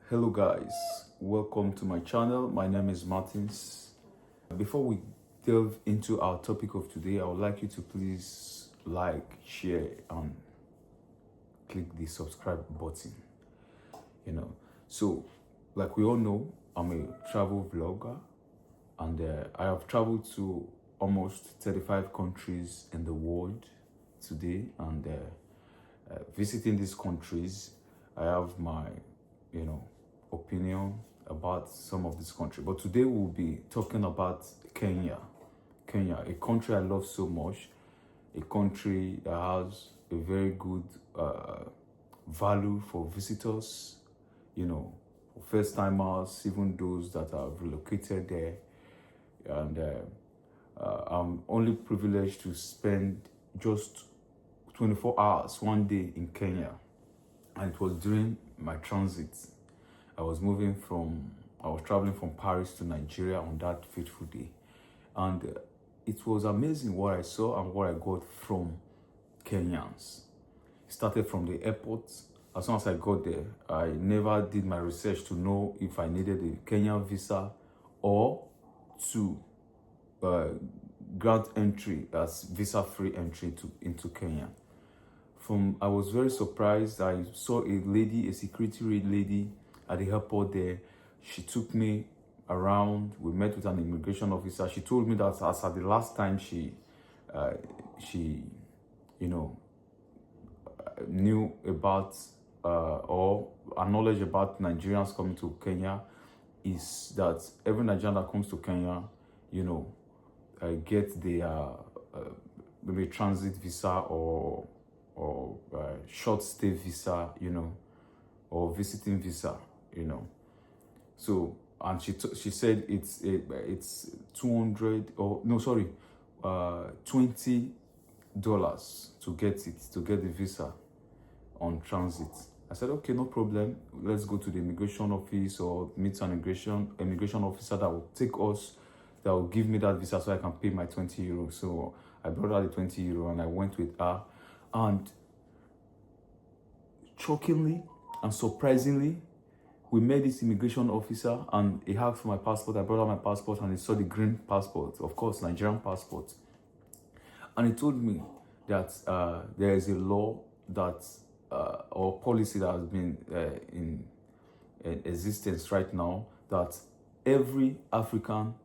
Hello guys, welcome to my channel. My name is Martins. Before we delve into our topic of today, I would like you to please like, share and click the subscribe button. So like we all know, I'm a travel vlogger and I have traveled to almost 35 countries in the world today, and visiting these countries, I have my opinion about some of this country. But today we'll be talking about Kenya, a country I love so much, a country that has a very good value for visitors, for first timers, even those that have relocated there. And I'm only privileged to spend just 24 hours one day in Kenya, and it was during my transit. I was traveling from Paris to Nigeria on that fateful day. And it was amazing what I saw and what I got from Kenyans. It started from the airport. As soon as I got there, I never did my research to know if I needed a Kenyan visa or to grant entry as visa-free entry into Kenya. I was very surprised. I saw a security lady at the airport there. She took me around. We met with an immigration officer. She told me that as at the last time she knew about or knowledge about Nigerians coming to Kenya is that every Nigerian that comes to Kenya, get their maybe transit visa or short stay visa, or visiting visa, So, and she said it's $200 or no, sorry, $20 to get the visa on transit. I said, okay, no problem. Let's go to the immigration office or meet an immigration officer that will take us, that will give me that visa so I can pay my €20. So I brought her the €20 and I went with her. And shockingly and surprisingly, we met this immigration officer and he asked for my passport. I brought out my passport and he saw the green passport, of course, Nigerian passport. And he told me that there is a law that, or policy that has been in existence right now, that every African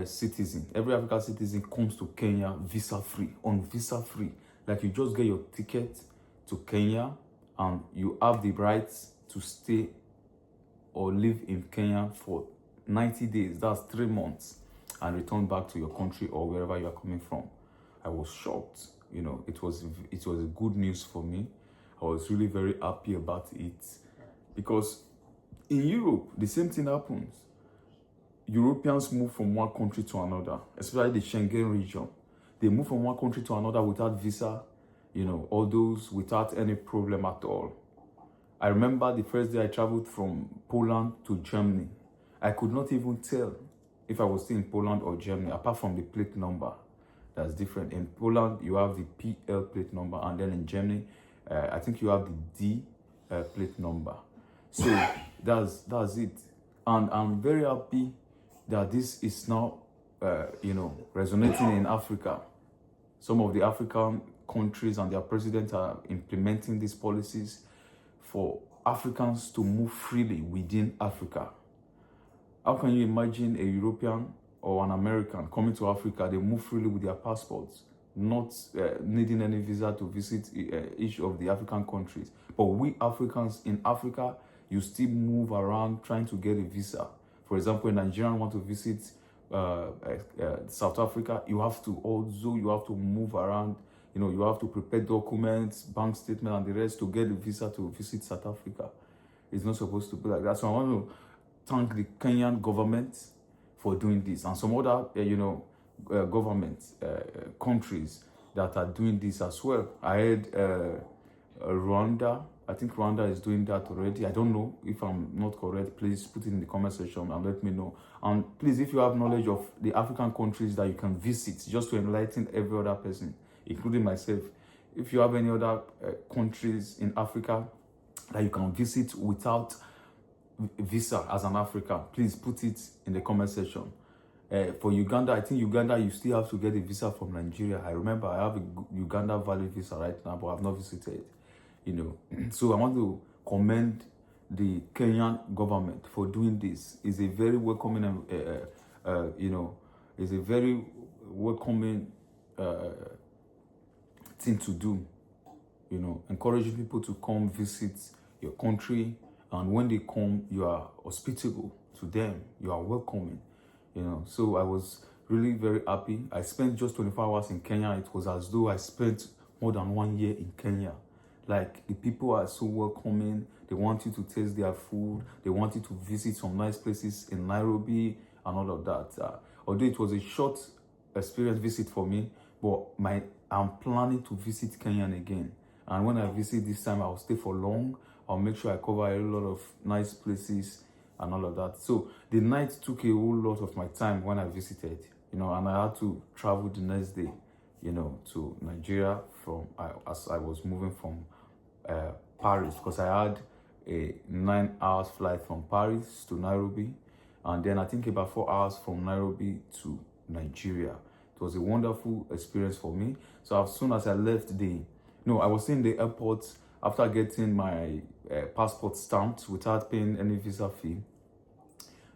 citizen comes to Kenya visa-free, on visa-free. Like, you just get your ticket to Kenya and you have the right to stay or live in Kenya for 90 days, that's 3 months, and return back to your country or wherever you are coming from. I was shocked. It was a good news for me. I was really very happy about it, because in Europe, the same thing happens. Europeans move from one country to another, especially the Schengen region. They move from one country to another without visa, all those without any problem at all. I remember the first day I traveled from Poland to Germany. I could not even tell if I was still in Poland or Germany, apart from the plate number. That's different. In Poland, you have the PL plate number, and then in Germany, I think you have the D plate number. So that's it. And I'm very happy that this is now, resonating in Africa. Some of the African countries and their presidents are implementing these policies for Africans to move freely within Africa. How can you imagine a European or an American coming to Africa? They move freely with their passports, not needing any visa to visit each of the African countries. But we Africans in Africa, you still move around trying to get a visa. For example, a Nigerian want to visit South Africa, you have to move around. You have to prepare documents, bank statement, and the rest to get a visa to visit South Africa. It's not supposed to be like that. So I want to thank the Kenyan government for doing this, and some other, government countries that are doing this as well. I heard Rwanda. I think Rwanda is doing that already. I don't know if I'm not correct. Please put it in the comment section and let me know. And please, if you have knowledge of the African countries that you can visit, just to enlighten every other person, including myself, if you have any other countries in Africa that you can visit without visa as an African? Please put it in the comment section. For Uganda, I think Uganda, you still have to get a visa from Nigeria. I remember I have a Uganda valid visa right now, but I've not visited, you know. So I want to commend the Kenyan government for doing this. It's a very welcoming, you know, it's a very welcoming thing to do, you know, encouraging people to come visit your country, and when they come, you are hospitable to them, you are welcoming, you know. So I was really very happy. I spent just 24 hours in Kenya. It was as though I spent more than 1 year in Kenya. Like, the people are so welcoming. They want you to taste their food. They want you to visit some nice places in Nairobi and all of that. Although it was a short experience visit for me, but I'm planning to visit Kenya again. And when I visit this time, I'll stay for long. I'll make sure I cover a lot of nice places and all of that. So the night took a whole lot of my time when I visited, you know, and I had to travel the next day, you know, to Nigeria as I was moving from Paris, because I had a 9 hours flight from Paris to Nairobi, and then I think about 4 hours from Nairobi to Nigeria. It was a wonderful experience for me. So as soon as I left I was in the airport after getting my passport stamped without paying any visa fee.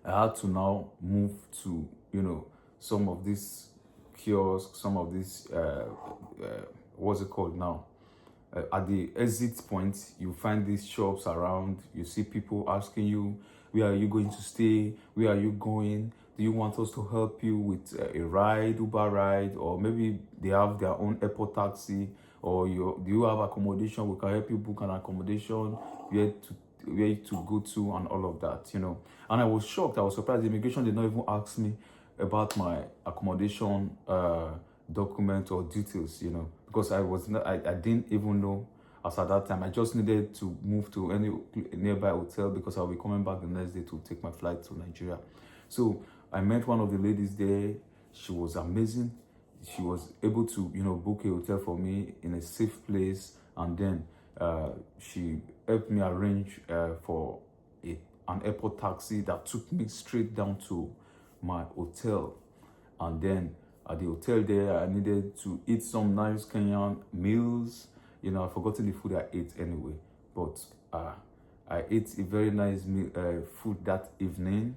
I had to now move to, you know, some of these kiosks, some of these, what's it called now? At the exit point, you find these shops around. You see people asking you, where are you going to stay? Where are you going? Do you want us to help you with a ride, Uber ride? Or maybe they have their own airport taxi? Or do you have accommodation? We can help you book an accommodation, where to go to, and all of that, you know. And I was shocked. I was surprised. The immigration did not even ask me about my accommodation document or details, you know, because I didn't even know as at that time. I just needed to move to any nearby hotel because I'll be coming back the next day to take my flight to Nigeria. So I met one of the ladies there. She was amazing. She was able to, you know, book a hotel for me in a safe place, and then she helped me arrange for an airport taxi that took me straight down to my hotel. And then at the hotel there, I needed to eat some nice Kenyan meals. You know, I've forgotten the food I ate anyway, but I ate a very nice food that evening.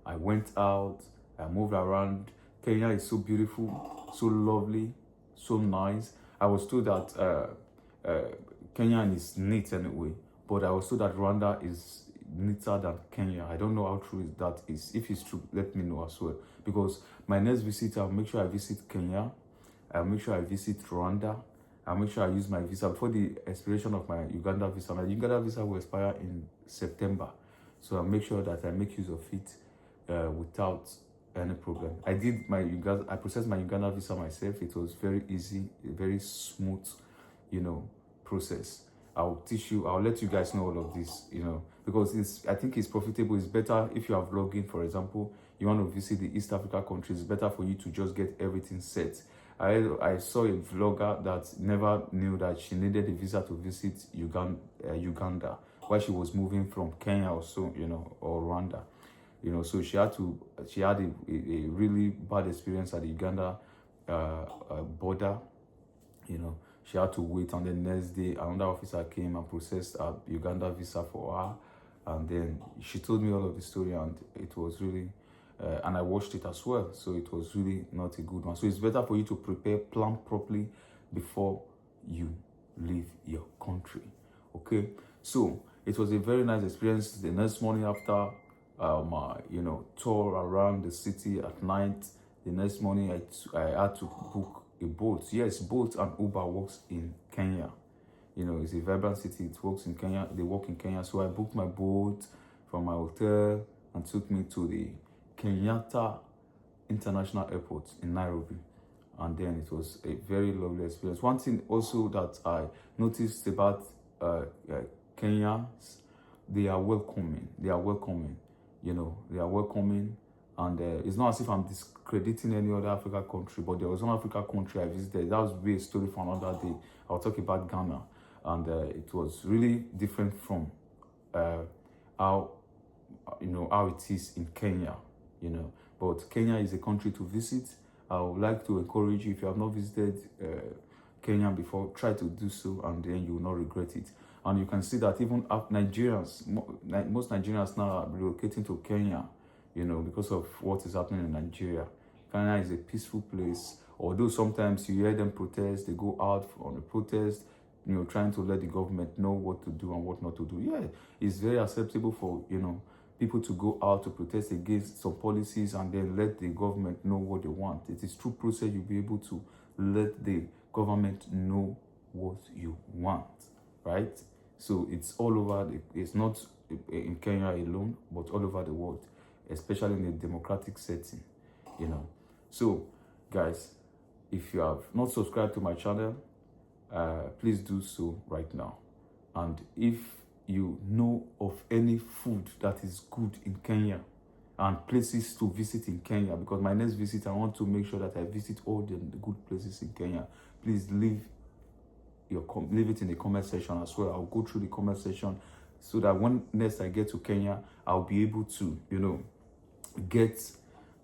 I went out, I moved around. Kenya is so beautiful, so lovely, so nice. I was told that Kenya is neat anyway, but I was told that Rwanda is neater than Kenya. I don't know how true that is. If it's true, let me know as well. Because my next visit, I'll make sure I visit Kenya. I'll make sure I visit Rwanda. I'll make sure I use my visa before the expiration of my Uganda visa. My Uganda visa will expire in September. So I'll make sure that I make use of it without any problem. I processed my Uganda visa myself. It was very easy, a very smooth, you know, process. I'll let you guys know all of this, you know, because I think it's profitable. It's better if you have login, for example, you want to visit the East Africa countries, it's better for you to just get everything set. I saw a vlogger that never knew that she needed a visa to visit Uganda while she was moving from Kenya or so, you know, or Rwanda. You know, so she had a really bad experience at the Uganda border. You know, she had to wait, and the next day another officer came and processed a Uganda visa for her, and then she told me all of the story, and it was really and I watched it as well, so it was really not a good one. So it's better for you to plan properly before you leave your country. Okay, so it was a very nice experience. The next morning, after my tour around the city at night, the next morning I had to book a boat. Yes, boat and Uber works in Kenya. You know, it's a vibrant city. It works in Kenya. They work in Kenya. So I booked my boat from my hotel and took me to the Kenyatta International Airport in Nairobi. And then it was a very lovely experience. One thing also that I noticed about Kenyans, they are welcoming. They are welcoming. You know, they are welcoming. And it's not as if I'm discrediting any other African country, but there was one African country I visited. That will be a story for another day. I'll talk about Ghana. And it was really different from how how it is in Kenya, But Kenya is a country to visit. I would like to encourage you, if you have not visited Kenya before, try to do so, and then you will not regret it. And you can see that even Nigerians, most Nigerians now are relocating to Kenya, because of what is happening in Nigeria. Kenya is a peaceful place. Although sometimes you hear them protest, they go out on a protest, trying to let the government know what to do and what not to do. Yeah, it's very acceptable for, people to go out to protest against some policies and then let the government know what they want. It is through process you'll be able to let the government know what you want, right? So it's all over, it's not in Kenya alone, but all over the world, especially in a democratic setting, So, guys, if you have not subscribed to my channel, please do so right now. And if you know of any food that is good in Kenya and places to visit in Kenya, because my next visit, I want to make sure that I visit all the good places in Kenya, please leave it in the comment section as well. I'll go through the comment section so that when next I get to Kenya, I'll be able to, get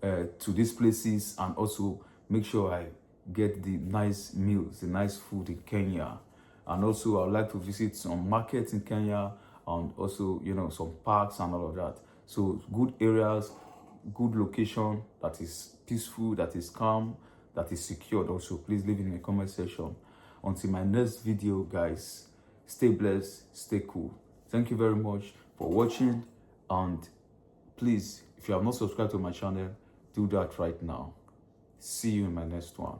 to these places and also make sure I get the nice meals, the nice food in Kenya. And also I would like to visit some markets in Kenya and also, some parks and all of that. So good areas, good location that is peaceful, that is calm, that is secured also. Please leave it in the comment section. Until my next video, guys, stay blessed, stay cool. Thank you very much for watching, and please, if you have not subscribed to my channel, do that right now. See you in my next one.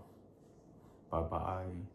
Bye-bye.